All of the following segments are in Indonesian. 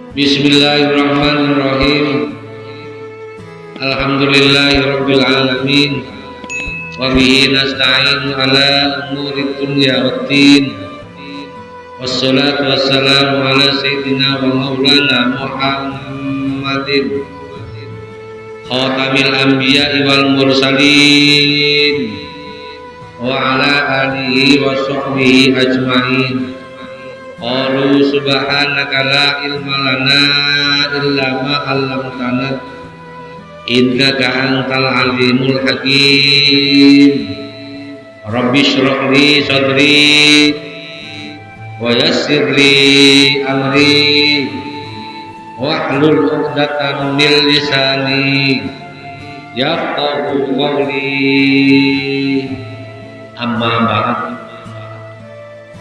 Bismillahirrahmanirrahim. Alhamdulillahirabbil alamin. Wa bihi nasta'in ala umuri dunya waddin. Wassalatu wassalamu ala sayyidina wa maulana Muhammadin khatamil anbiya'i wal mursalin wa ala alihi wa sahbihi ajma'in. Qalu subhanaka la ilma lana illa ma 'allamtana innaka antal alimul hakim. Rabbi shrah li sadri wa yassir li amri wahlul 'uqdatam min lisani yafqahu qawli. Amma ba'd.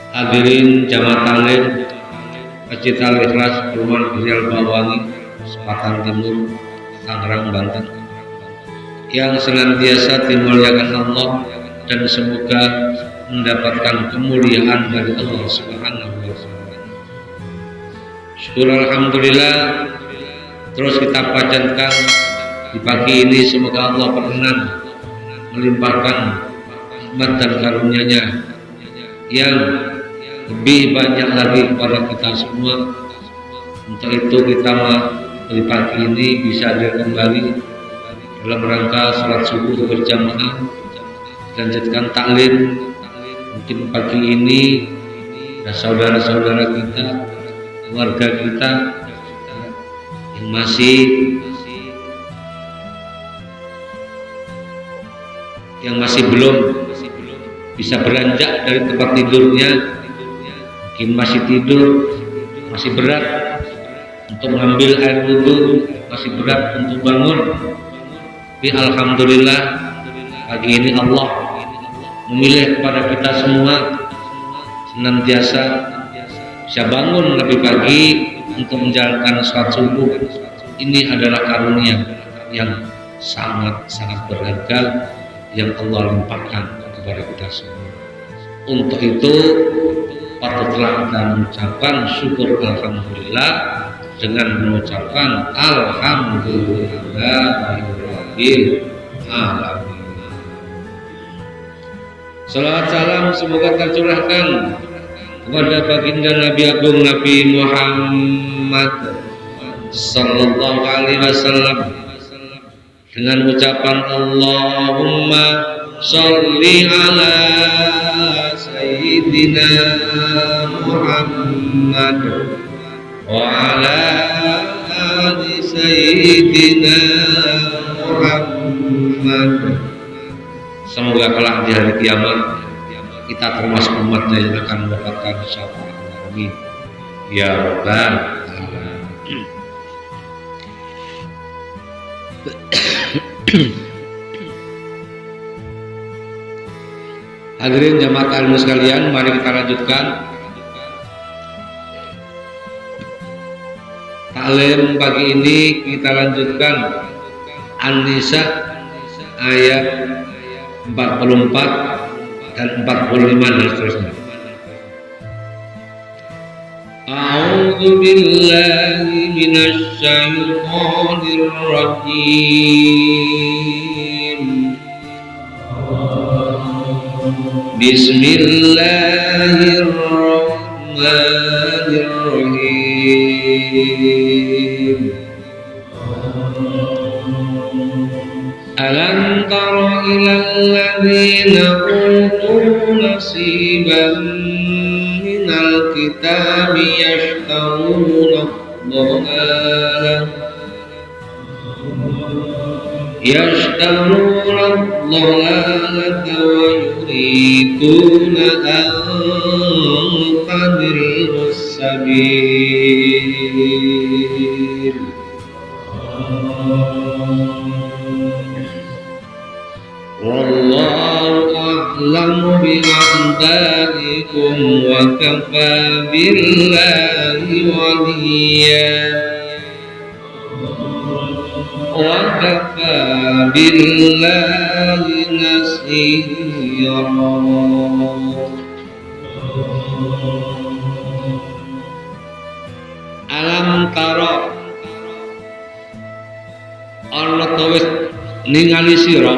Hadirin jamaah taklim Masjid Al-Ikhlas Perumahan Girial Bawangi, Selatan Timur, Tangerang, Banten, yang senantiasa dimuliakan Allah dan semoga mendapatkan kemuliaan dari Allah Subhanahu wa Ta'ala. Syukur alhamdulillah, terus kita pajankan di pagi ini, semoga Allah berkenan melimpahkan rahmat dan karunia-Nya yang lebih banyak lagi kepada kita semua. Untuk itu kita di pagi ini bisa hadir kembali dalam rangka salat subuh berjamaah, lanjutkan taklim. Mungkin pagi ini ada saudara-saudara kita, keluarga kita yang masih belum bisa beranjak dari tempat tidurnya, mungkin masih tidur, masih berat untuk mengambil air wudhu, masih berat untuk bangun. Tapi alhamdulillah pagi ini Allah memilih kepada kita semua senantiasa bisa bangun lebih pagi untuk menjalankan salat subuh. Ini adalah karunia yang sangat berharga yang Allah limpahkan kepada kita semua. Untuk itu patutlah kita mengucapkan syukur alhamdulillah dengan mengucapkan alhamdulillahirabbil alamin. Salawat salam semoga tercurahkan kepada baginda Nabi Agung Nabi Muhammad sallallahu alaihi wasallam dengan ucapan Allahumma sholli ala sayyidina Muhammad wa ala ali sayyidina Muhammad. Semoga kelak di hari kiamat kita termasuk umatnya yang akan mendapatkan syafaat. Amin ya rabbal alamin. Hadirin jamaah taklim sekalian, mari kita lanjutkan taklim pagi ini. Kita lanjutkan An-Nisa ayat 44 dan 45 dan seterusnya. A'udzu billahi minasy syaithanir rajim. Bismillahirrahmanirrahim. Alam tara ilal ladzina utu nasiban minal kitabi yashtaruna ad-dalalata wa yuriduna an tadilus sabil. Wallahu a'lamu bi'a'daikum wa kafa billahi waliyya wa kafa billahi nasira. Alam tara ana wis ningali sira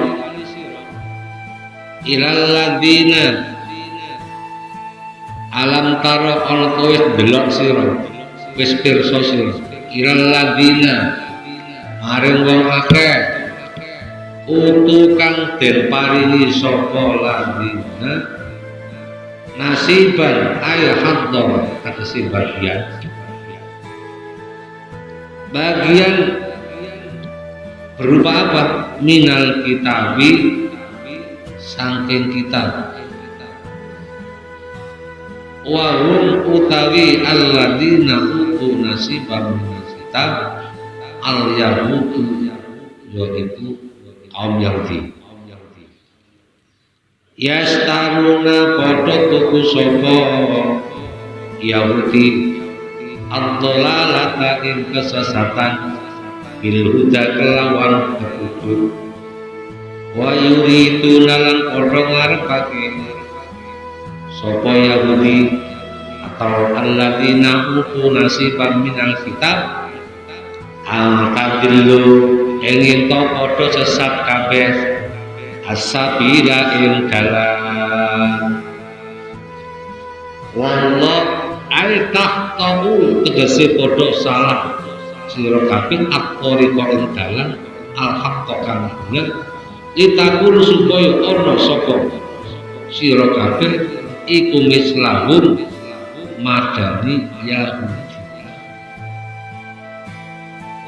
ilal ladina alam taro ana wis delok sira wis pirsa sira ilal ladina maring wong akeh utu kang den paringi sapa ladina nasiban ay haddar tegese bagian berupa apa? Minal kitabi saking kitab wa hum utawi alladzina utu nasiban minal kitab al yahudu yaitu kaum Yahudi yastaruna padha tuku sapa Yahudi ad-dhalalata ing kesesatan bil huda kelawan petunjuk wa yuridu nalan padha ngarepake sapa Yahudi atau alladzina utu nasiban minal kitab al-tadillu ingin to padha sesat kabeh as-sabila ing dalan wallah ay tahtahu tegese padha salah sira kabeh at-thariqa ing dalan al-haqqa kang bener itakun supaya ana sapa sira kabeh iku mislahum madani Yahudi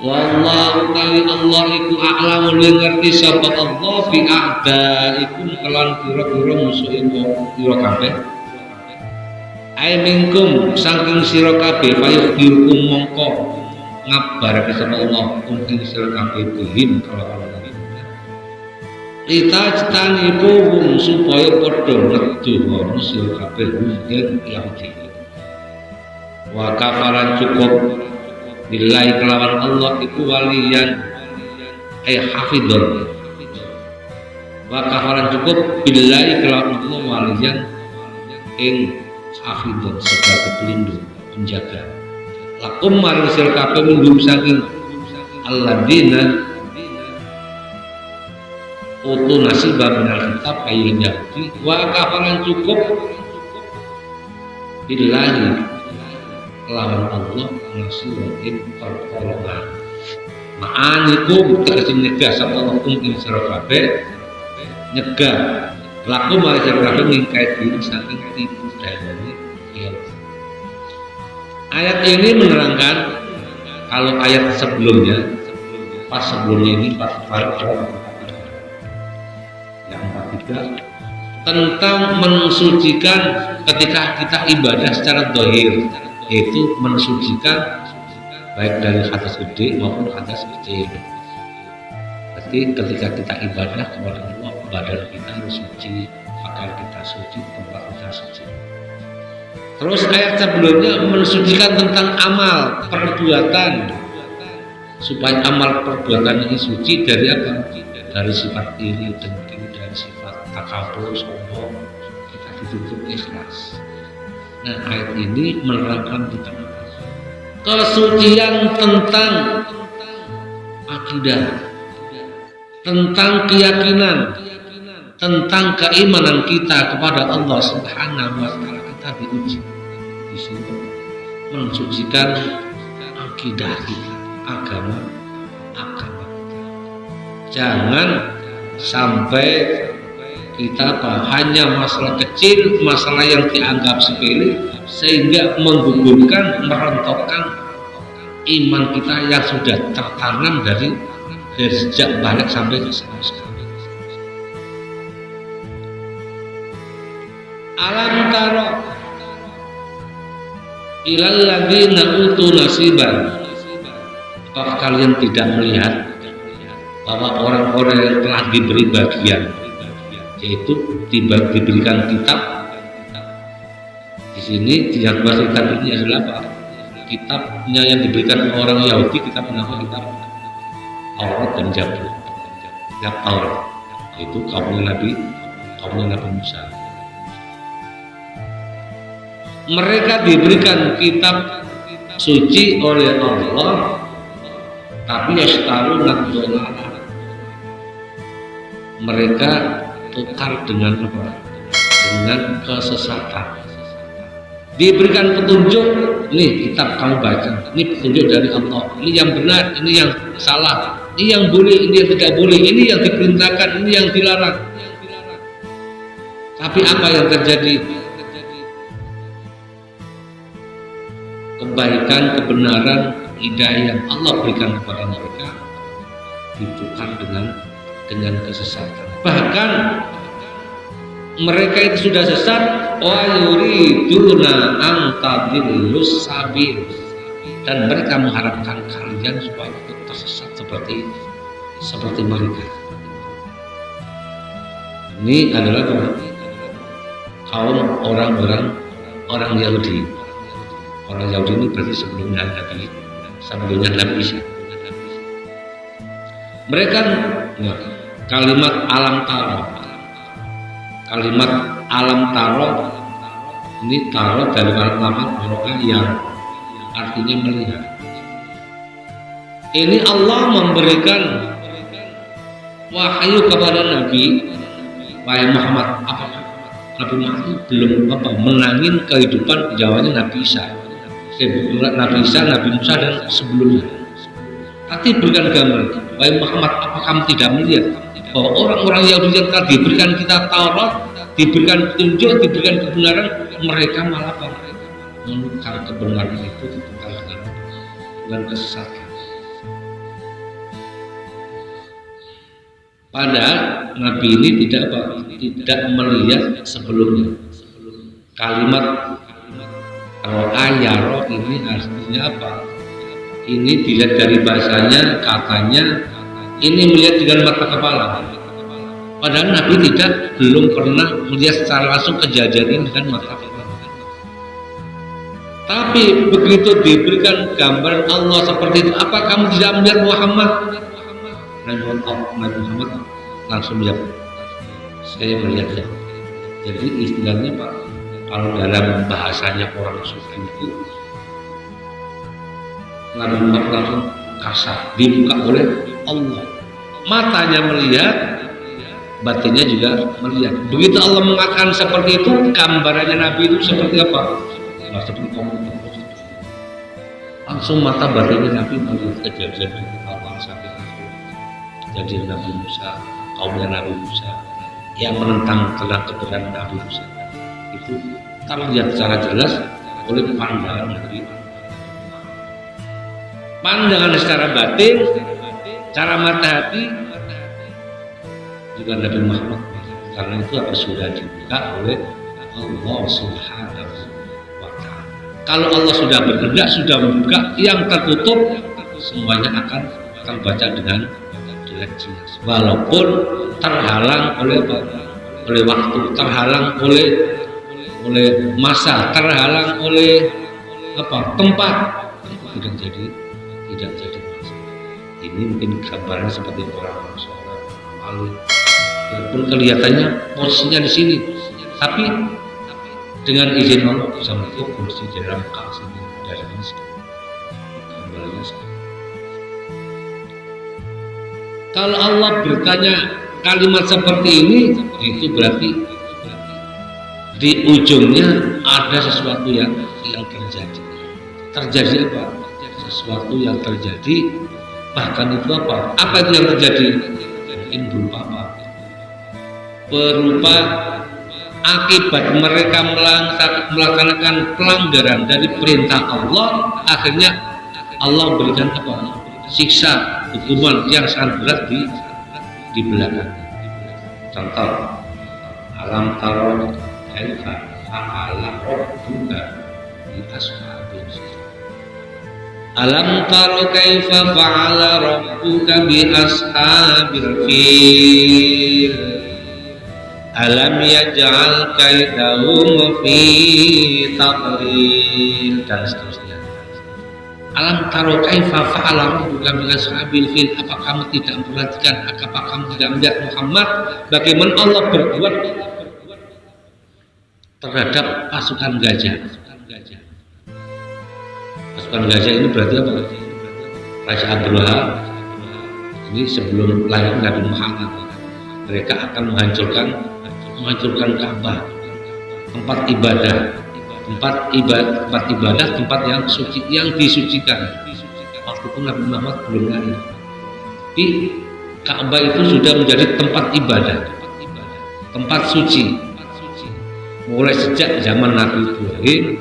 wallahu ta'ala Allah iku a'lamu luwih ngerti sapa Allah fi a'daikum kelan pira-pira musuh sira kabeh ai minkum saking sira kabeh fayukhbirukum mongko ngabarake sapa Allah ing sira kabeh bihim kalawan kita cetaniku supaya padha neduh sira kabeh ing Yahudi wa kafaran cukup billahi kelawan Allah iku waliyan hafidhun wa kafaran cukup billahi kelawan Allah waliyan ing hafidhun sebagai pelindung penjaga lakum maring sira kabeh minggum saking alladzina utu nasiban minal kitab ayil Yahudi wa kafaran cukup billahi lawan Allah nasirin pertolongan ma'anikum tegese nyegah sapa hukum ing sira kabeh nyegah laku maring sira kabeh ngingkai diri saking tipu dayane ayat ini menerangkan kalau ayat sebelumnya pas sebelumnya ini pas yang 43 tentang mensucikan ketika kita ibadah secara zahir yaitu mensucikan baik dari hadas gede maupun hadas kecil. Berarti ketika kita ibadah kepada Allah, badan kita harus suci, pakaian kita suci, tempat kita suci. Terus ayat sebelumnya mensucikan tentang amal perbuatan supaya amal perbuatan ini suci dari apa? Dari sifat iri, dengki, dari sifat takabur, sombong, kita dituntut ikhlas. Nah ayat ini menerangkan tentang kesucian tentang akidah, tentang keyakinan, tentang keimanan kita kepada Allah Subhanahu wa taala. Kita diuji di sini mensucikan akidah kita, agama kita. Jangan sampai kita hanya masalah kecil, masalah yang dianggap sepele sehingga menggugurkan, merontokkan iman kita yang sudah tertanam dari sejak balik sampai sekarang. Alam taro ilal ladzina utu nasiban. Apakah kalian tidak melihat bahwa orang-orang yang telah diberi bagian, yaitu diberikan kitab. Di sini yang bahasa kitab ini adalah apa? Kitabnya yang diberikan orang Yahudi, kitab apa? Kitab Taurat dan Zabur. Kitab Taurat itu kaumnya Nabi Musa. Mereka diberikan kitab suci oleh Allah, tapi yastaruna dzalala, mereka tukar dengan apa? Dengan kesesatan. Diberikan petunjuk, nih kitab kamu baca, ini petunjuk dari Allah, ini yang benar, ini yang salah, ini yang boleh, ini yang tidak boleh, ini yang diperintahkan, ini yang dilarang. Tapi apa yang terjadi? Kebaikan, kebenaran, hidayah yang Allah berikan kepada mereka ditukar dengan kesesatan. Bahkan mereka itu sudah sesat, wa yuriduna an tadillus sabil, dan mereka mengharapkan kalian supaya ikut tersesat seperti mereka. Ini adalah kaum orang Yahudi. Orang Yahudi ini berarti sebelumnya Nabi Isa. Mereka kalimat alam taro ini taro dari kalimat ro'a yang artinya melihat. Ini Allah memberikan wahyu kepada Nabi Muhammad. Apakah Nabi Muhammad belum menangin kehidupan jawabannya Nabi Isa, Nabi Musa dan sebelumnya. Tapi berikan gambar, wahai Muhammad, apa kamu tidak melihat bahwa orang-orang Yahudi yang telah diberikan kita Taurat, diberikan petunjuk, diberikan kebenaran, mereka malah menukar kebenaran itu dengan kesesatan. Padahal Nabi ini tidak melihat sebelumnya. Kalimat ro'ayaro ini artinya apa? Ini dilihat dari bahasanya, katanya ini melihat dengan mata kepala. Padahal Nabi belum pernah melihat secara langsung kejadian ini dengan mata kepala. Tapi begitu diberikan gambaran Allah seperti itu, apa kamu tidak melihat Muhammad? Nabi Muhammad langsung menjawab, saya melihatnya. Jadi istilahnya Pak, kalau dalam bahasanya orang sufi itu, Nabi Muhammad langsung kasar, dibuka oleh Allah. Matanya melihat, batinnya juga melihat. Begitu Allah mengatakan seperti itu, gambarannya Nabi itu seperti apa? Seperti komputer. Langsung mata batinnya Nabi melihat kejadian Allah sampai jadi Nabi Musa, kaumnya Nabi Musa yang menentang kebenaran Nabi Musa itu terlihat secara jelas oleh pandangan Nabi. Pandangan secara batin, cara mata hati juga Nabi Muhammad, karena itu apa sudah dibuka oleh Allah Subhanahu wa Ta'ala. Kalau Allah sudah berkehendak, sudah membuka, yang tertutup semuanya akan terbaca dengan jelas, walaupun terhalang oleh waktu, terhalang oleh masa, terhalang oleh tempat, tidak jadi masalah. Ini mungkin gambaran seperti orang seorang alim, walaupun kelihatannya posisinya di sini, tapi dengan izin Allah bisa melihat kursi dalam kasih dari ini gambarannya. Kalau Allah bertanya kalimat seperti ini, itu berarti di ujungnya ada sesuatu yang terjadi. Terjadi apa? Sesuatu yang terjadi, bahkan itu apa? Apa itu yang terjadi? Mungkin berupa apa? Berupa akibat mereka melaksanakan pelanggaran dari perintah Allah, akhirnya Allah berikan apa? Siksa, hukuman yang sangat berat di belakang. Contoh, alam taro kaifa fa'ala rabbuka bi ashabil fil. Alam taro kaifa fa'ala rabbuka bi ashabil fil. Alam yaj'al kaidahum fi tadlil, dan seterusnya. Alam taro kaifa fa'ala rabbuka bi ashabil fil. Apa kamu tidak memperhatikan, apa kamu tidak melihat Muhammad bagaimana Allah berbuat terhadap pasukan gajah. Pasukan gajah ini berarti apa? Raja Abraha ini sebelum lahir Nabi Muhammad. mereka akan menghancurkan Ka'bah, tempat ibadah, tempat yang suci, yang disucikan. Waktu itu Nabi Muhammad belum lahir. Di Ka'bah itu sudah menjadi tempat ibadah, tempat suci. Mulai sejak zaman Nabi Ibrahim,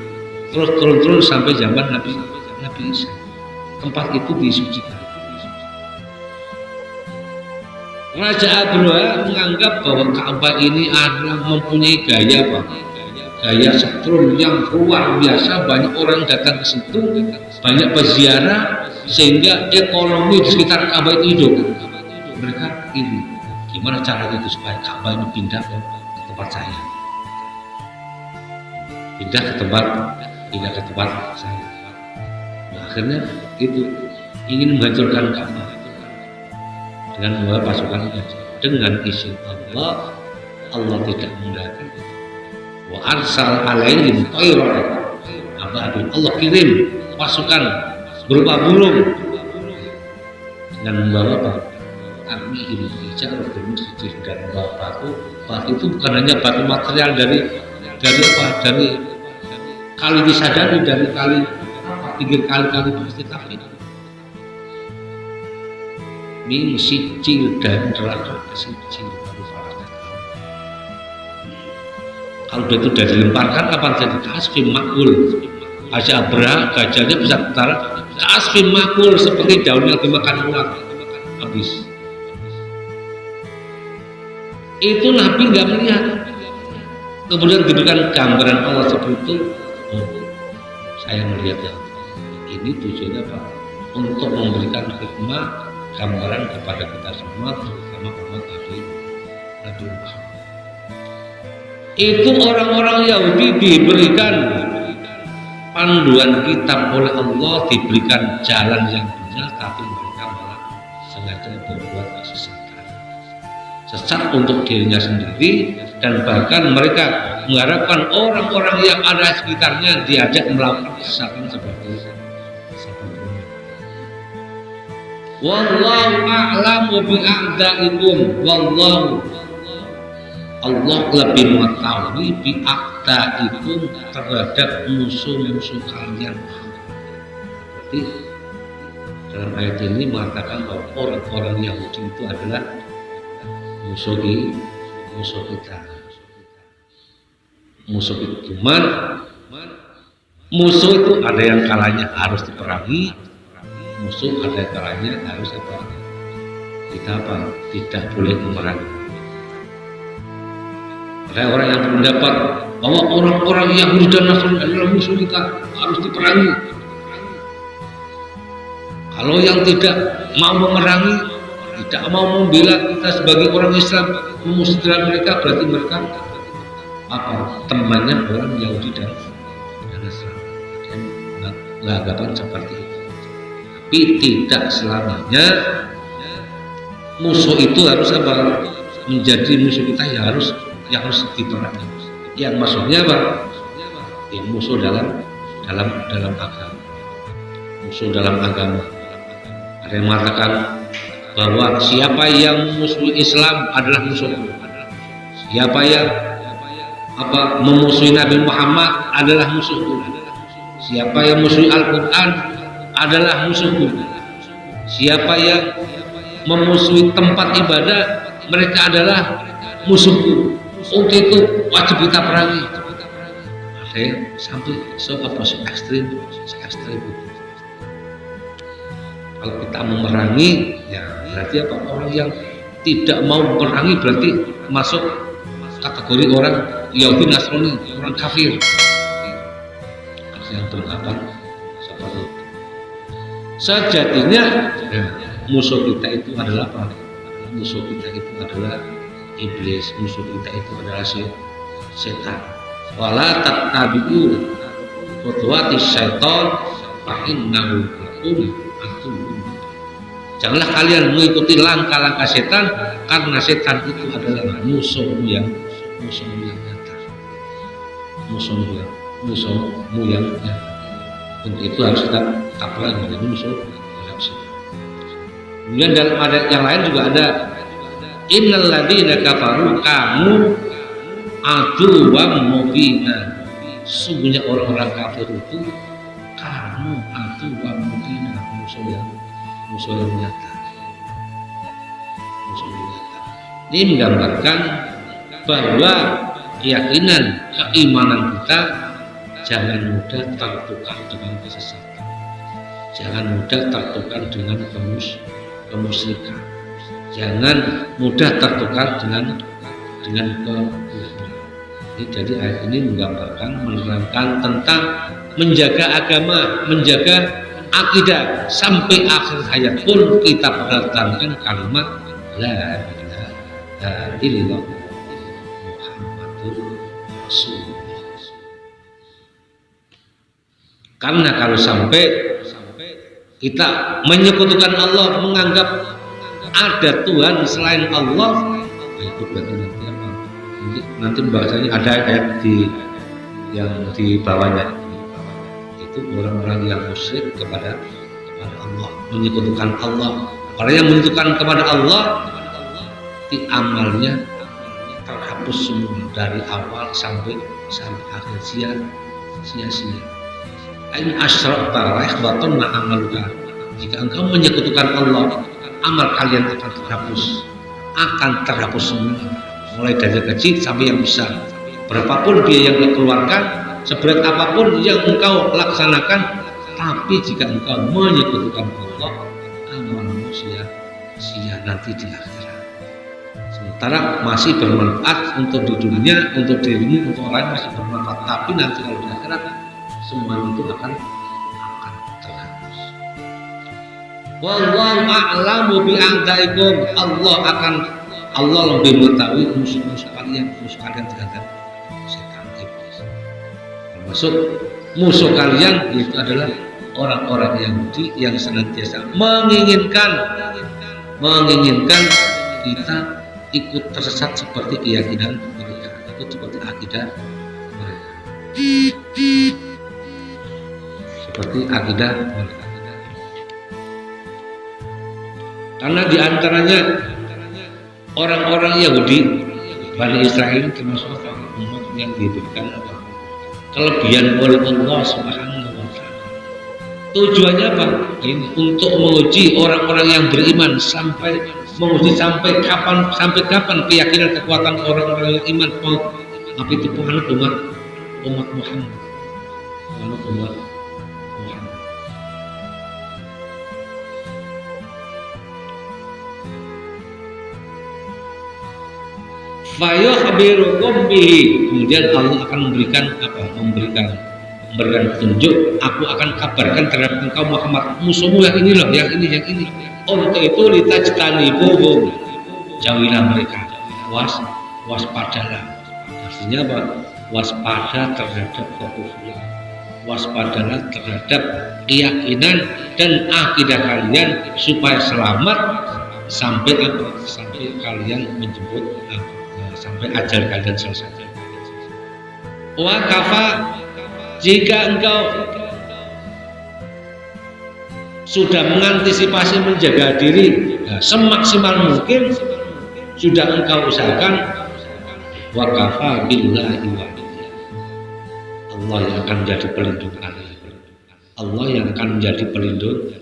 terus turun sampai zaman Nabi Isa. Tempat itu disucikan. Raja Abraha menganggap bahwa Ka'bah ini adalah mempunyai gaya setrum yang luar biasa. Banyak orang datang ke situ, banyak peziarah, sehingga ekonomi di sekitar Ka'bah itu hidup. Mereka ini gimana cara itu supaya Ka'bah ini pindah ke tempat saya, pindah ke tempat saya. Nah, akhirnya itu ingin menghancurkan Ka'bah dengan membawa pasukan dengan izin Allah tidak menghendaki. Wa arsal alaihim tayran, Allah kirim pasukan berupa burung dan membawa kami ini bicara bermusik dan membawa batu itu bukan hanya batu material dari kali disadari, dari kali pinggir kali pasti, tapi min sijil dan neraka sijil. Kalau itu sudah dilemparkan, kapan jadi kasfim makul? Raja Abraha gajahnya bisa putar kasfim makul, seperti daun yang dimakan ulat, habis. Itu Nabi nggak melihat. Kemudian diberikan gambaran Allah seperti itu. Oh, saya melihat ya, ini tujuannya apa? Untuk memberikan hikmah, gambaran kepada kita semua, terutama umat Nabi Muhammad. Itu orang-orang Yahudi diberikan panduan kitab oleh Allah, diberikan jalan yang benar, tapi mereka malah sengaja berbuat sesat untuk dirinya sendiri, dan bahkan mereka mengharapkan orang-orang yang ada sekitarnya diajak melakukan kesalahan seperti itu. Wallahu a'lamu bi'a'daikum, Allah lebih mengetahui bi'a'daikum, terhadap musuh-musuh kalian. Berarti dalam ayat ini mengatakan bahwa orang-orang Yahudi itu adalah musuh kita. Musuh itu musuh itu ada yang kalanya harus diperangi, musuh ada kalanya harus kita tidak boleh memerangi. Ada orang yang berpendapat bahwa orang-orang Yahudi dan Nasrani adalah musuh kita, harus diperangi. Kalau yang tidak mau memerangi, tidak mau membela kita sebagai orang Islam, memusuhi mereka, berarti mereka temannya orang Yahudi dan Nasrani. Dan beranggapan seperti itu. Tapi tidak selamanya musuh itu harus menjadi musuh kita yang harus diperangi. Yang maksudnya apa? Yang musuh dalam agama. Musuh dalam agama. Ada yang mengatakan bahwa siapa yang memusuhi Islam adalah musuhku. Siapa yang memusuhi Nabi Muhammad adalah musuhku. Siapa yang memusuhi Al-Quran adalah musuhku. Siapa yang memusuhi tempat ibadah, mereka adalah musuhku. Untuk itu wajib kita perangi. Ada yang sampai ekstrim. Kalau kita memerangi, ya berarti apa? Orang yang tidak mau memerangi berarti masuk kategori orang Yahudi, Nasrani, orang kafir. Yang beranggapan seperti itu. Sejatinya musuh kita itu adalah apa? Musuh kita itu adalah iblis. Musuh kita itu adalah setan. Wala tattabi'u khutuwatis syaitan fa innahu lakum aduwwun. Janganlah kalian mengikuti langkah-langkah setan, karena setan itu adalah musuhmu yang nyata. Musuhmu yang nyata. Untuk itu harus kita katakan menjadi musuh. Kemudian dalam ayat yang lain juga ada innal ladzina kafaru kamu aduwwam mubina. Sungguhnya orang-orang kafir itu kamu aduwwam mubina, musuh yang nyata. Musuh yang nyata. Ini menggambarkan bahwa keyakinan, keimanan kita jangan mudah tertukar dengan kesesatan, jangan mudah tertukar dengan kemusyrikan, jangan mudah tertukar dengan kekufuran. Jadi ayat ini menggambarkan, menerangkan tentang menjaga agama, menjaga akidah sampai akhir hayat pun kita pertahankan kalimat la ilaha illallah Muhammadur Rasulullah. Karena kalau sampai kita menyekutukan Allah, menganggap ada Tuhan selain Allah, itu berarti nanti apa? Nanti bahasanya ada ayat yang di bawahnya, itu orang-orang yang musyrik kepada Allah, menyekutukan Allah. Orang yang menyekutukan kepada Allah, di amalnya terhapus semua dari awal sampai akhir, sia-sia. Ain asyrakta wa ikhbatanna amaluka. Jika engkau menyekutukan Allah, amal kalian akan terhapus semua, mulai dari kecil sampai yang besar. Berapapun biaya yang engkau keluarkan, seberat apapun yang engkau laksanakan, tapi jika engkau menyekutukan Allah, amalmu sia-sia nanti di akhirat. Sementara masih bermanfaat untuk di dunia, untuk dirimu, untuk orang masih bermanfaat, tapi nanti kalau di akhirat semua itu akan terhapus. Wallahu a'lamu bi'a'daikum. Allah lebih mengetahui musuh-musuh kalian terhadap setan iblis. Termasuk musuh kalian itu adalah orang-orang Yahudi yang senantiasa menginginkan kita ikut tersesat seperti keyakinan mereka, ikut seperti akidah mereka. Karena diantaranya orang-orang Yahudi, Bani Israel, termasuk umat yang diberikan kelebihan oleh Allah Subhanahu wa Ta'ala. Tujuannya apa? Ini untuk menguji orang-orang yang beriman, sampai kapan keyakinan, kekuatan orang-orang yang iman, apa itu penganut umat Muhammad. Fayukhbirukum bihi. Kemudian Allah akan memberikan petunjuk. Aku akan kabarkan terhadap engkau Muhammad, musuhmu yang ini loh, yang ini. Untuk itu litajtanibuhum, jauhilah mereka, waspadalah. Artinya apa? Waspada terhadap kekufuran, waspadalah terhadap keyakinan dan akidah kalian supaya selamat sampai kalian menjemput sampai ajal kalian selesai. Wa kafa, jika engkau sudah mengantisipasi menjaga diri semaksimal mungkin, sudah engkau usahakan, wa kafa billahi wakila. Allah yang akan menjadi pelindung kalian. Allah yang akan menjadi pelindung.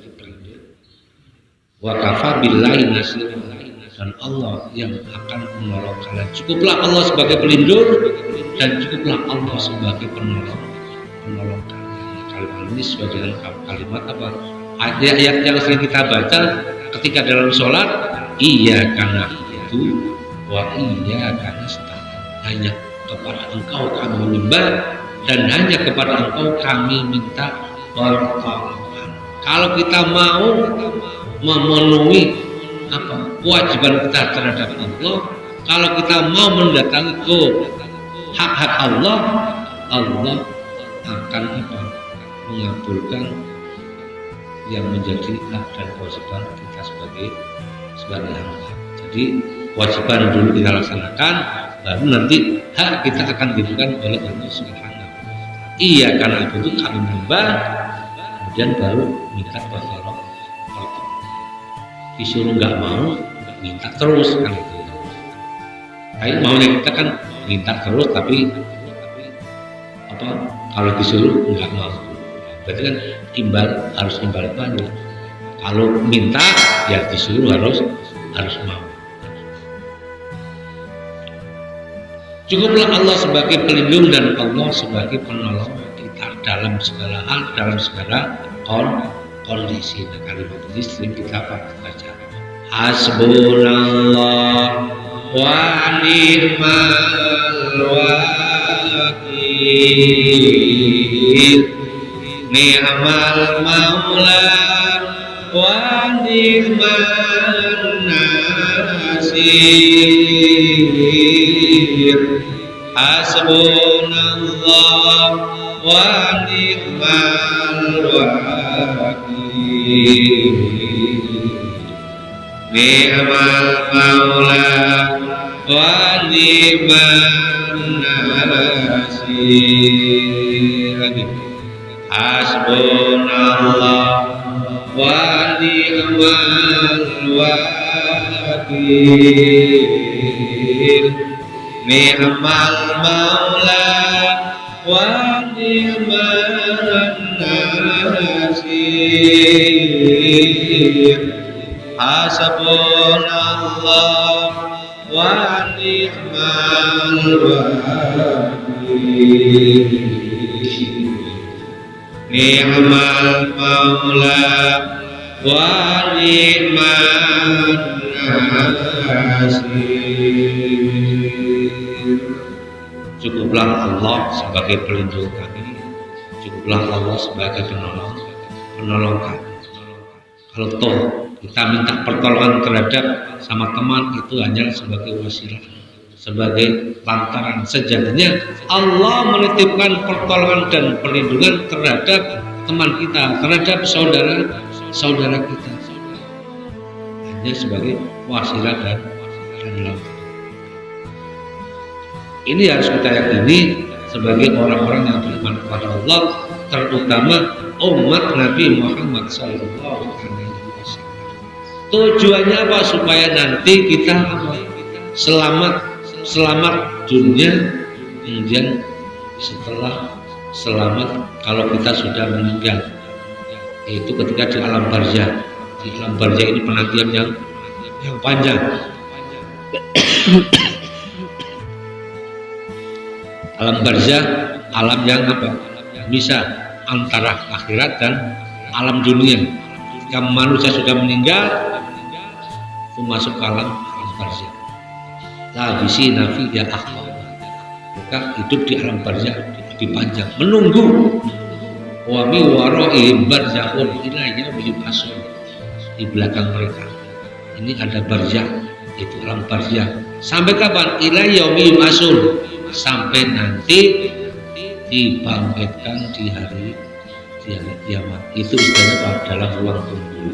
Wa kafa billahi nasir. Dan Allah yang akan menolong kalian. Cukuplah Allah sebagai pelindung dan cukuplah Allah sebagai penolong kalian. Kalimat ini sesuai dengan kalimat apa? Ayat yang sering kita baca ketika dalam sholat, iyyaka na'budu wa iyyaka nasta'in. Hanya kepada engkau kami menyembah dan hanya kepada engkau kami minta pertolongan. Kalau kita mau memenuhi kewajiban kita terhadap Allah, kalau kita mau mendatangi hak-hak Allah akan mengabulkan yang menjadi hak dan kewajiban kita sebagai hamba. Jadi kewajiban dulu kita laksanakan, baru nanti hak kita akan diberikan oleh Allah Subhanahu wa Ta'ala. Iya, karena itu kami menyembah, kemudian baru minta pertolongan. Disuruh nggak mau, minta terus kan itu. Kayak maunya kita kan minta terus, tapi apa kalau disuruh nggak mau. Berarti kan harus imbal balik. Kalau minta ya disuruh harus mau. Cukuplah Allah sebagai pelindung dan Allah sebagai penolong kita dalam segala hal, dalam segala kondisi. Nah, kalimat ini sering kita baca. Hasbunallah wa ni'mal wakil, ni'mal maula wa ni'man nasir. Hasbunallah wa ni'mal wakil, ni'mal maula wa ni'man nasir. Hasbunallah wa ni'mal wakil, ni'mal maula wa ni'man nasir. Hasbunallah wa ni'mal wakil, ni'mal maula wa ni'man nasir. Cukuplah Allah sebagai pelindung kami, cukuplah Allah sebagai penolong kami. Kalau toh kita minta pertolongan terhadap sama teman, itu hanya sebagai wasilah, sebagai lantaran. Sejatinya Allah menitipkan pertolongan dan perlindungan terhadap teman kita, terhadap saudara kita, hanya sebagai wasilah dan lantaran. Ini harus kita yakini sebagai orang-orang yang beriman kepada Allah, terutama umat Nabi Muhammad SAW. Tujuannya apa? Supaya nanti kita selamat dunia, kemudian setelah selamat kalau kita sudah meninggal, yaitu ketika di alam barzah. Di alam barzah ini penantian yang panjang. Alam barzah, alam yang apa? Bisa antara akhirat dan alam dunia. Jika manusia sudah meninggal, itu masuk ke alam barzah. Labisi nafi ya akhbar. Maka hidup di alam barzah dipanjang, menunggu. Wa mi waraihim barzakhun ila yaumil asyr. Di belakang mereka ini ada barzah, itu alam barzah. Sampai kapan? Ila yaumil asyr. Sampai nanti dibangkitkan di hari kiamat. Itu istilahnya dalam ruang tunggu.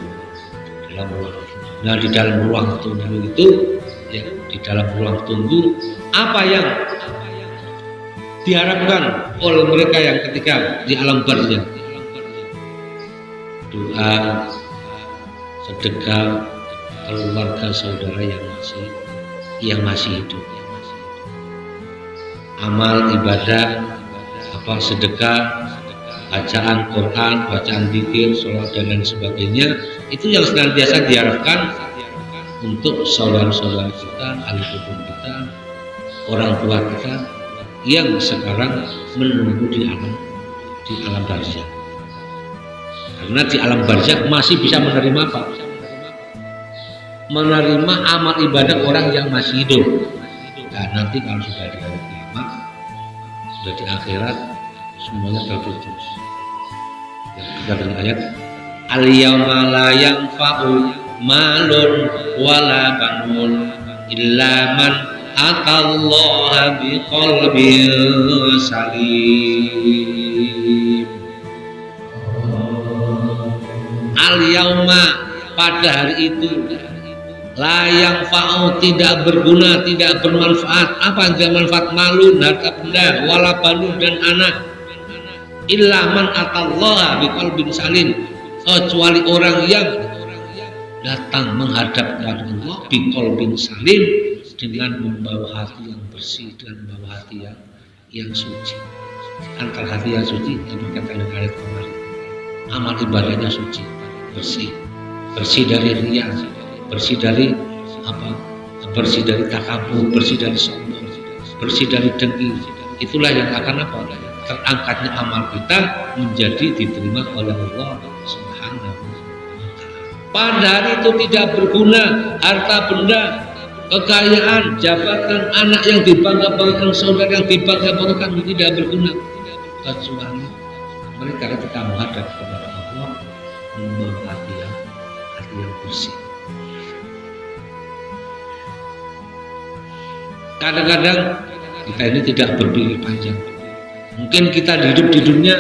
Nah, di dalam ruang tunggu itu, ya, di dalam ruang tunggu apa yang diharapkan oleh mereka yang ketika di alam barzah? Doa, sedekah, keluarga saudara yang masih hidup. Amal ibadah, sedekah, bacaan Quran, bacaan zikir, sholat dan lain sebagainya, itu yang senantiasa diharapkan untuk saudara-saudara kita, ahli hukum kita, orang tua kita yang sekarang menunggu di alam barzah. Karena di alam barzah masih bisa menerima apa? Menerima amal ibadah orang yang masih hidup. Nah, nanti kalau sudah di hari kiamat, sudah di akhirat, semuanya terputus. Kita dengar ayat al-yawma la yanfa'u malun wala banun illa man atallaha biqalbin salim. Al-yawma, pada hari itu, la yanfa'u, tidak berguna, tidak bermanfaat. Apa yang tidak manfaat? Malun, harta benda, wala banun, dan anak. Illa man atallaha biqalbin salim, kecuali orang yang datang menghadap kepada Allah biqalbin salim, dengan membawa hati yang bersih, dengan membawa hati yang suci. Antara hati yang suci yang dikatakan oleh kemarin, amal ibadahnya suci, bersih dari riya, bersih dari bersih dari takabur, bersih dari sombong, bersih dari dengki. Itulah yang akan terangkatnya amal kita menjadi diterima oleh Allah Subhanahu wa Ta'ala. Padahal itu tidak berguna, harta benda, kekayaan, jabatan, anak yang dibangga-banggakan, saudara yang dibangga-banggakan tidak berguna, kecuali mereka ketika menghadap kepada Allah membawa hati yang bersih. Kadang-kadang kita ini tidak berpikir panjang. Mungkin kita hidup di dunia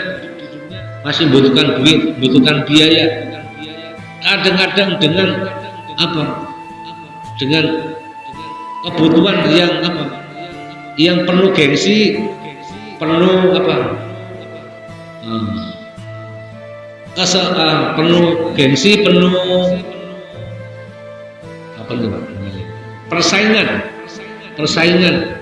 masih membutuhkan duit, membutuhkan biaya. Kadang-kadang dengan dengan kebutuhan yang penuh gengsi, penuh penuh gengsi, penuh persaingan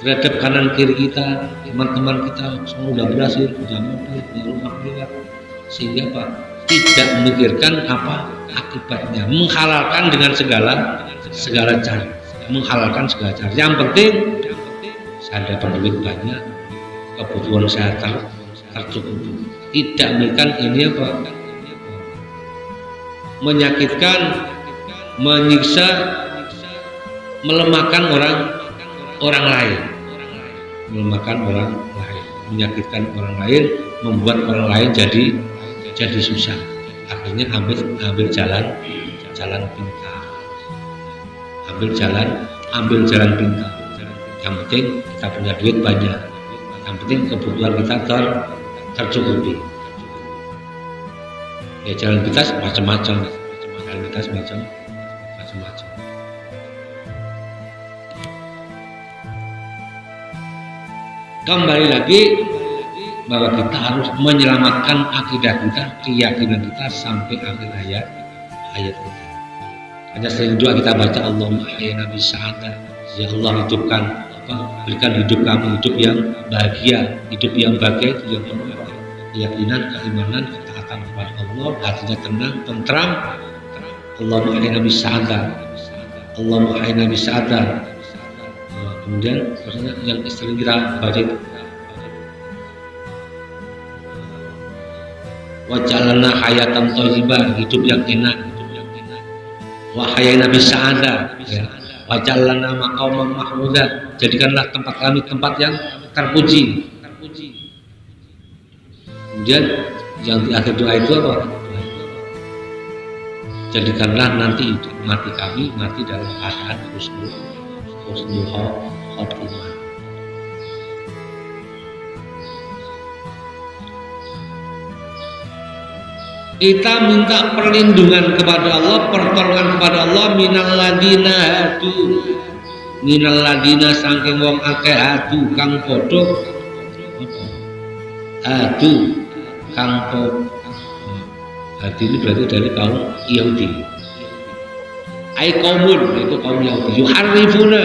terhadap kanan kiri kita, teman-teman kita semua sudah berhasil, sudah mobil, punya rumah mewah, sehingga tidak memikirkan akibatnya, menghalalkan dengan segala cara, menghalalkan segala cara. Yang penting saya dapat duit banyak, kebutuhan saya tercukupi. Tidak memikirkan ini menyakitkan, menyiksa, melemahkan orang lain, menyakitkan orang lain, membuat orang lain jadi susah. Akhirnya ambil jalan pintas, ambil jalan pintas. Yang penting kita punya duit banyak, yang penting kebutuhan kita tercukupi. Ya jalan pintas macam-macam. Kembali lagi bahwa kita harus menyelamatkan akidah kita, keyakinan kita sampai akhir ayat kita. Hanya sering doa kita baca Allahumma ahyina bis-sa'adah, ya Allah hidupkan berikan hidup kami hidup yang bahagia, hidup yang bahagia itu yang penuh keyakinan, keimanan, ketaatan kepada Allah, hatinya tenang, tentram. Allahumma ahyina bis-sa'adah, Allahumma ahyina bis-sa'adah. Kemudian yang sering kita baca itu waj'alna hayatan thayyibah, hidup yang enak, wa hayyina bis-sa'adah, ya. Waj'alna maqaman mahmudah, jadikanlah tempat kami tempat yang terpuji. Kemudian yang di akhir doa itu jadikanlah nanti mati kami mati dalam keadaan husnul khotimah. Kita minta perlindungan kepada Allah, pertolongan kepada Allah minal ladina saking wong akeh hadu kang padha hadi ini berarti dari kaum Yahudi. Kaumun itu kaum Yahudi yuharifuna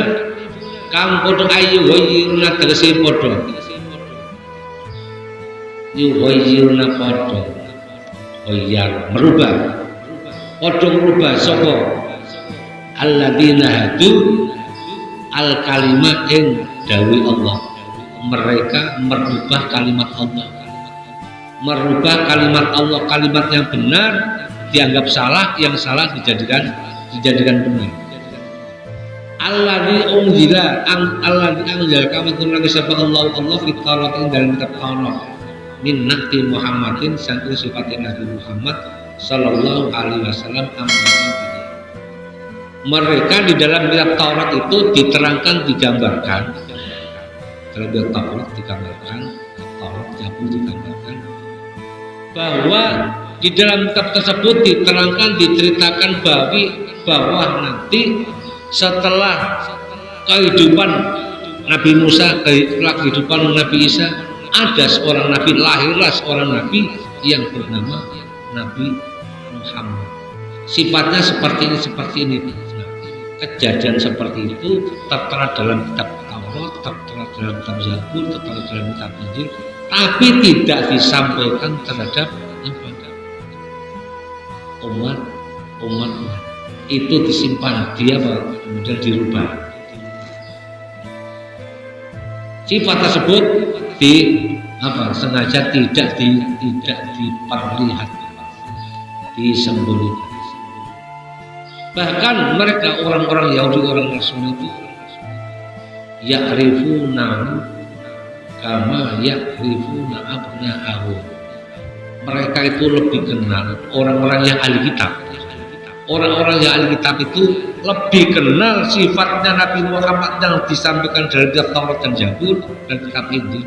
kang padha ayyuhayyiruna tegese padha yuhayyiruna padha merubah sapa alladzina hadu al kalimah ing dawuh Allah. Mereka merubah kalimat Allah, kalimat yang benar dianggap salah, yang salah dijadikan benar. Alladzi unzila kami kunangi sapa Allah fitarat ing dalam kitab Taurat min nati Muhammadin saking sifatnya Nabi Muhammad sallallahu alaihi wasallam. Mereka di dalam kitab Taurat itu digambarkan bahwa di dalam kitab tersebut diceritakan bahwa nanti setelah kehidupan Nabi Musa, setelah kehidupan Nabi Isa, ada seorang nabi, lahirlah seorang nabi yang bernama Nabi Muhammad. sifatnya seperti ini. Nah, kejadian seperti itu tertera dalam kitab Taurat, tertera dalam kitab Zabur, tertera dalam kitab Injil, tapi tidak disampaikan terhadap umat itu disimpan, dia kemudian dirubah. Sifat tersebut sengaja tidak diperlihatkan, disembunyikan. Bahkan mereka orang-orang Yahudi, orang Nasrani itu ya'rifuna kama ya'rifuna abna'ahum. Mereka itu lebih kenal orang-orang yang ahli kitab. Orang-orang yang ahli kitab itu lebih kenal sifatnya Nabi Muhammad yang disampaikan dari kitab Taurat dan Zabur dan kitab Injil.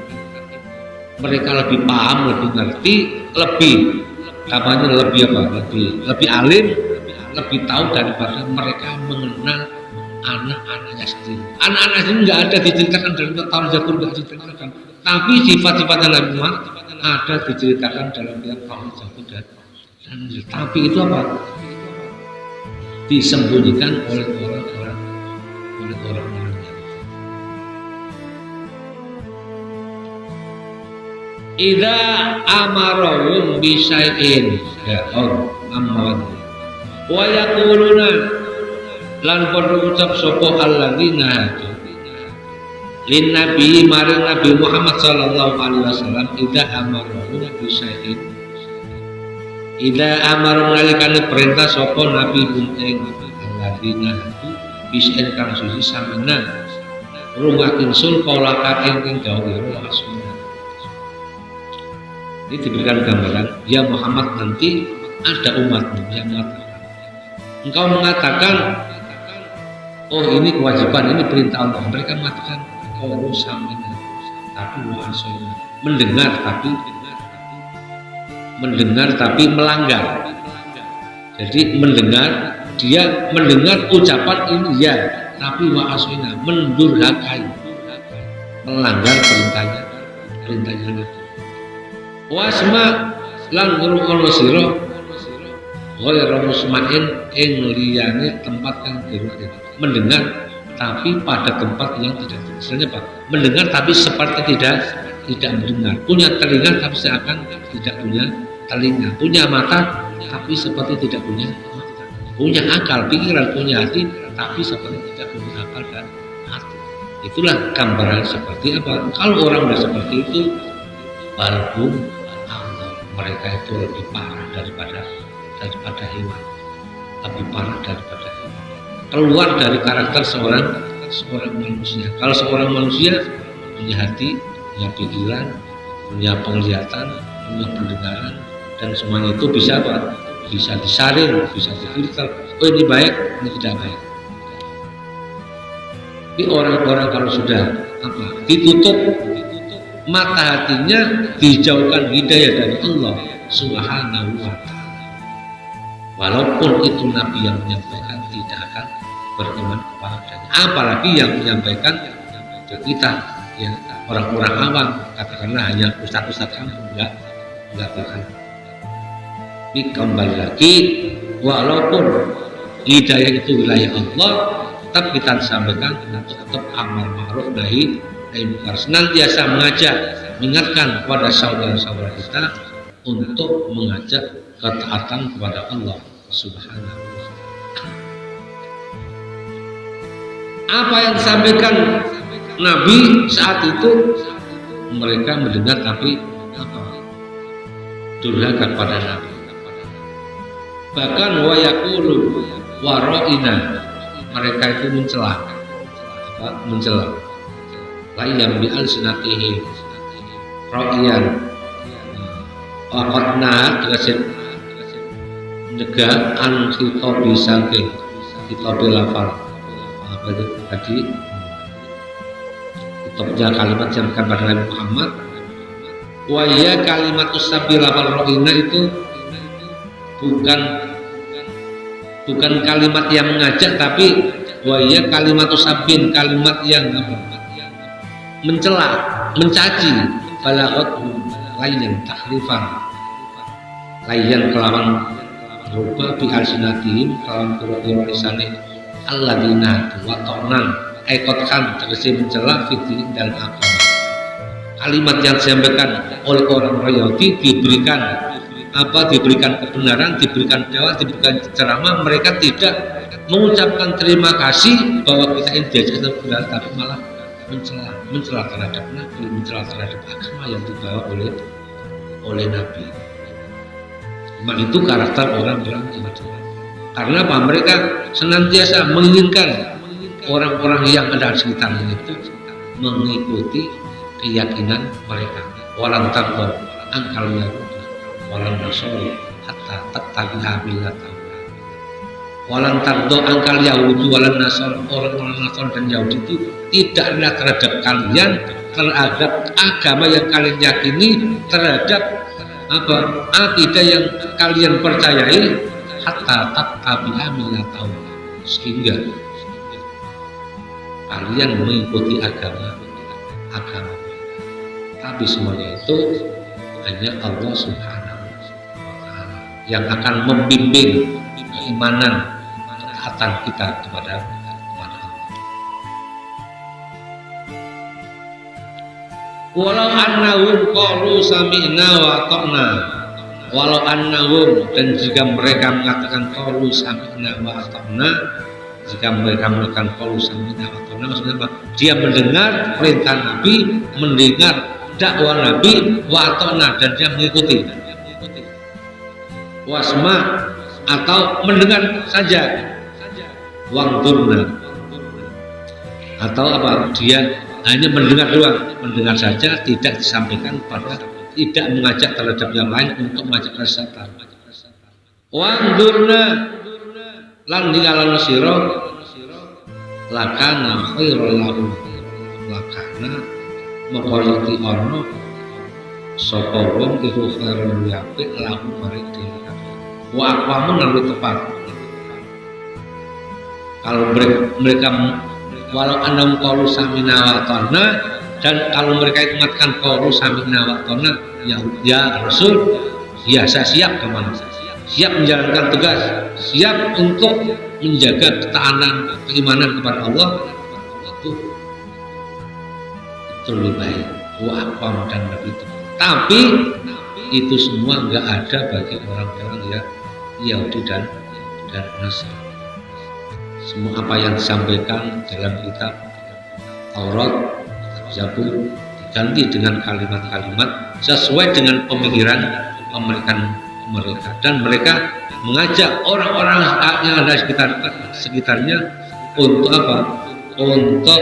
Mereka lebih paham, lebih ngerti, lebih alim, lebih tahu daripada mereka mengenal anak-anaknya sendiri. Anak-anak ini nggak ada diceritakan dalam kitab Taurat Zabur, nggak diceritakan. Tapi sifat-sifatnya Nabi Muhammad ada diceritakan dalam kitab Taurat Zabur dan Injil. Tapi itu apa? Disembunyikan oleh orang-orang Idza amarahum bisyai'in ya Allah wa yaquluna lan padha ucap sapa alladzina hadu lin nabi maring Nabi Muhammad sallallahu alaihi wasallam idza amarahum bisyai'in idza amaru nalikane perintah sapa nabi ing alladzina hadu bisyai'in kang suci samana rumakin sul kaulaka ing dawuh Rasul. Ini diberikan gambaran, ya Muhammad nanti ada umatmu yang mengatakan, engkau mengatakan, oh ini kewajiban, ini perintah Allah. Mereka mengatakan, oh samina, tapi wa'asoina, mendengar tapi melanggar. Jadi dia mendengar ucapan ini ya, tapi wa'asoina, mendurhakai, melanggar perintahnya wasma lan ngrungokno sira ghairu musma'in ing liyane tempat yang mendengar tapi pada tempat yang tidak. Misalnya Pak, mendengar tapi seperti tidak mendengar, punya telinga tapi seakan tidak punya telinga, punya mata tapi seperti tidak punya mata, punya akal pikiran, punya hati tapi seperti tidak punya akal dan hati. Itulah gambaran seperti apa kalau orang sudah seperti itu. Walaupun mereka itu lebih parah daripada hewan, lebih parah daripada hewan. Keluar dari karakter seorang manusia. Kalau seorang manusia punya hati, punya pikiran, punya penglihatan, punya pendengaran, dan semuanya itu bisa apa? Bisa disaring, bisa difilter. Oh ini baik, ini tidak baik. Tapi orang-orang kalau sudah ditutup mata hatinya, dijauhkan hidayah dari Allah Subhanahu wa ta'ala, walaupun itu Nabi yang menyampaikan, tidak akan beriman kepadanya. Apalagi yang menyampaikan ke kita, ya orang-orang awam, katakanlah hanya ustaz-ustaz kampung, enggak akan. Tapi kembali lagi, walaupun hidayah itu wilayah Allah, tetap kita sampaikan, tetap amal ma'ruf nahi munkar, senantiasa mengajak, mengingatkan kepada saudara-saudara kita untuk mengajak ketaatan kepada Allah Subhanahu wa ta'ala. Apa yang disampaikan Nabi saat itu, mereka mendengar tapi durhaka kepada Nabi. Bahkan wa yaqulu wa ra'ina, mereka itu mencela layam bi alsinatihim raqiyan waqadna tegese nyegah an khitabi saking khitabi lafal apa itu tadi kitabnya kalimat yang disampaikan pada Nabi Muhammad wa ya kalimatus sabi lafal raqina itu bukan kalimat yang mengajak, tapi wa ya kalimatus sabin, kalimat yang mencela, mencaci, balaghat layan tahrifan, layan rupa bi alsinatihim kawan kira-kira lisane alladzina wa ta'nan aikot kan tegese mencela fitri dan agama. Kalimat yang disampaikan oleh orang Yahudi diberikan kebenaran, diberikan dakwah, diberikan ceramah, mereka tidak mengucapkan terima kasih bahwa kita ini diajarkan benar, tapi malah mencela terhadap Nabi, mencela terhadap agama yang dibawa oleh Nabi. Memang itu karakter orang-orang Yahudi. Karena apa? Mereka senantiasa menginginkan orang-orang yang ada di sekitarnya itu mengikuti keyakinan mereka. Walan tardo angkal Yahudi walan nasori hatta tattabi'a millatahum. Walan tardo angkal Yahudi walan nasor, orang-orang Nasrani dan Yahudi itu tidak ada terhadap kalian, terhadap agama yang kalian yakini, terhadap akidah yang kalian percayai, hatta tattabi'a millatahum, sehingga kalian mengikuti agama. Tapi semuanya itu hanya Allah Subhanahu wa Ta'ala yang akan membimbing keimanan ketaatan kita kepada Allah. Walau annahum qalu sami'na wa ata'na, walau annahum, dan jika mereka mengatakan qalu sami'na wa ata'na, jika mereka melakukan qalu sami'na wa ata'na, maksudnya apa? Dia mendengar perintah Nabi, mendengar dakwah Nabi, wa ata'na, dan dia mengikuti. Wasma, atau mendengar saja, wangdurna, atau apa? Dia hanya mendengar doang, mendengar saja, tidak disampaikan pada, tidak mengajak terhadap yang lain untuk mengajak kesesatan. Wangdurna, lan ninggalana sira lakana khairul lahum, lakana mengkoliti ono sapa wong iku khairul apik lahum maring dhewe. Wa aqwamun lebih tepat. Kalau mereka walau annahum qalu sami'na wa ata'na, dan kalau mereka itu mengatakan qalu sami'na wa ata'na, ya Rasul, ya saya siap kemana, siap menjalankan tugas, siap untuk menjaga ketaatan keimanan kepada Allah, itu lebih baik. Wa aqwam, dan lebih tepat. Tapi itu semua enggak ada bagi orang-orang yang Yahudi dan Nasrani. Semua apa yang disampaikan dalam kitab Taurat, Zabur diganti dengan kalimat-kalimat sesuai dengan pemikiran mereka, dan mereka mengajak orang-orang yang ada sekitarnya untuk apa? Untuk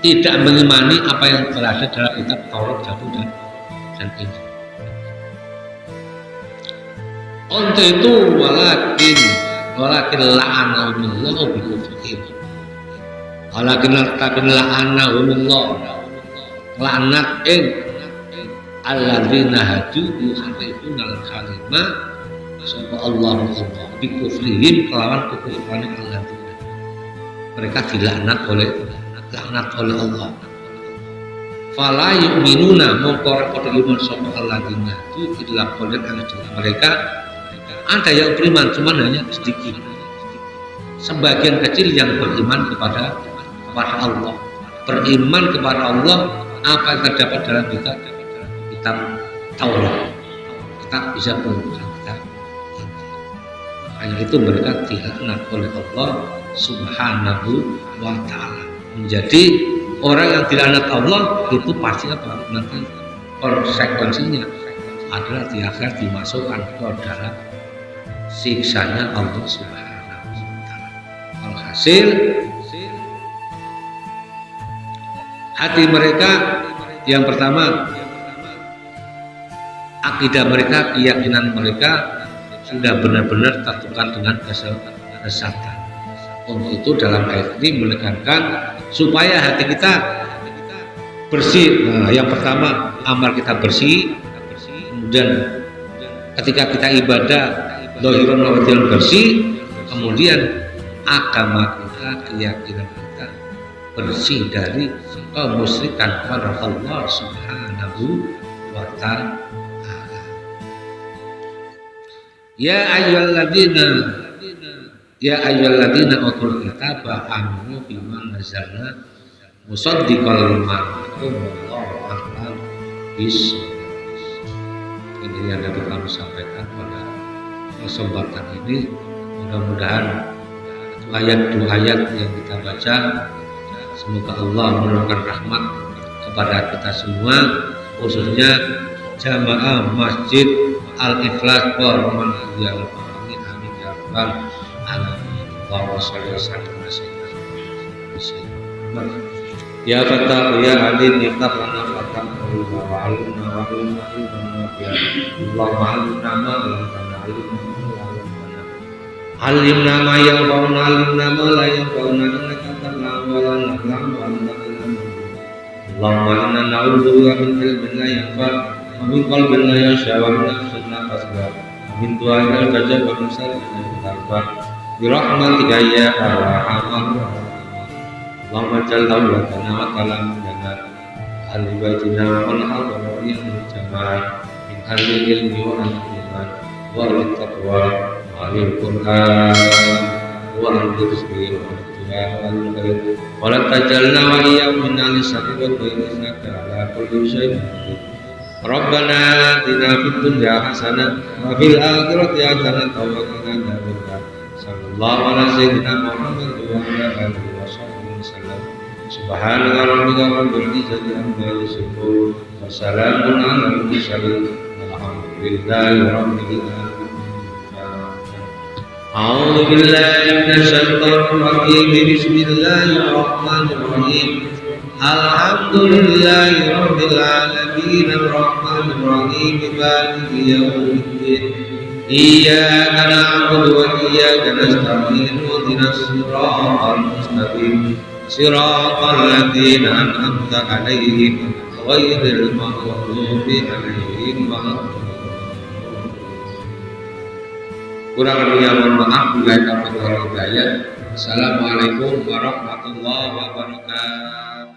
tidak mengimani apa yang berada dalam kitab Taurat, Zabur dan Injil. Untuk itu walakin la'anahumullah bi kufrihim. Walakin la'anahumullah, laknat alladzina hadu yuharrifuna al-kalima sapa Allah bi kufrihim, kelawan kekufuran alladzina. Mereka dilaknat oleh Allah. Fala yu'minuna, mongko ora padha iman sapa alladzina itu illa qalan mereka. Ada yang beriman, cuman hanya sedikit. Sebagian kecil yang beriman kepada Allah. Beriman kepada Allah apa yang terdapat dalam kitab Taurat. Kita bisa menggunakan kitab ini. Hanya itu mereka dilaknat oleh Allah Subhanahu wa Ta'ala. Menjadi orang yang dilaknat Allah itu pasti apa? Nanti konsekuensinya adalah di akhir dimasukkan ke dalam siksanya Allah Subhanahu wa Ta'ala. Alhasil hati mereka yang pertama, akidah mereka, keyakinan mereka sudah benar-benar tertukar dengan kesesatan. Untuk itu dalam ayat ini menekankan supaya hati kita bersih. Nah, yang pertama amal kita bersih, kemudian ketika kita ibadah dohirun wajil bersih, kemudian agama kita, keyakinan kita bersih dari kemusyrikan kepada Allah Subhanahu wa Ta'ala. Ya ayyuhalladzina ya ayyuhalladzina utul kitaba aminu bima nazzalna musaddiqal lima wallahu a'lam bishawab. Ini yang dapat kami sampaikan pada kesempatan ini. Mudah-mudahan ayat dua ayat yang kita baca, semoga Allah menurunkan rahmat kepada kita semua, khususnya jamaah Masjid Al-Ikhlas Forman yang amin amin ya rabbal alamin. Allahumma shalli wa sallim ala sayyidina. Ya Fatah ya Alim iftah lana fatah wa alimna wa alimna ya Allahumma alimna ma lam alimna ma yanfa'una alimna ma la yanfa'una innaka ta'lamu wa la na'lamu wa anta ta'lamu. Allahumma inna na'udzubika min ilmin la yanfa' wa min qalbin la yakhsha wa min nafsin la tasbah wa min du'ain la tajab wa min sharrin la tarfa bi rahmatika ya arhamar. Allahumma jalla wa ta'ala wa kalamana ahli baitina wa man hadara yang berjamaah min ahli ilmi wa ahli iman wa ahli taqwa wa ahli Qur'an wa ahli rizqi wa ahli khair wa la tajalna wa iyyahum min ahli sabri wa innaka ala kulli syai'in qadir. Rabbana atina fid dunya hasanah wa fil akhirati hasanah wa qina adzabannar. Sallallahu ala sayyidina Muhammad wa ala alihi wa sahbihi wasallam. Subhana rabbika rabbil izzati amma yasifun wa salamun alal mursalin walhamdulillahi rabbil alamin. A'udzu billahi minasy syaithanir rajim. Bismillahirrahmanirrahim. Alhamdulillahi rabbil alamin arrahmanir rahim maliki yaumiddin. Iyyaka na'budu wa iyyaka nasta'in ihdinas siratal mustaqim siratal ladzina an'amta 'alaihim ghairil maghdubi 'alaihim waladdallin. Kurang lebihnya mohon maaf bila dapat hidayah. Assalamualaikum warahmatullahi wabarakatuh.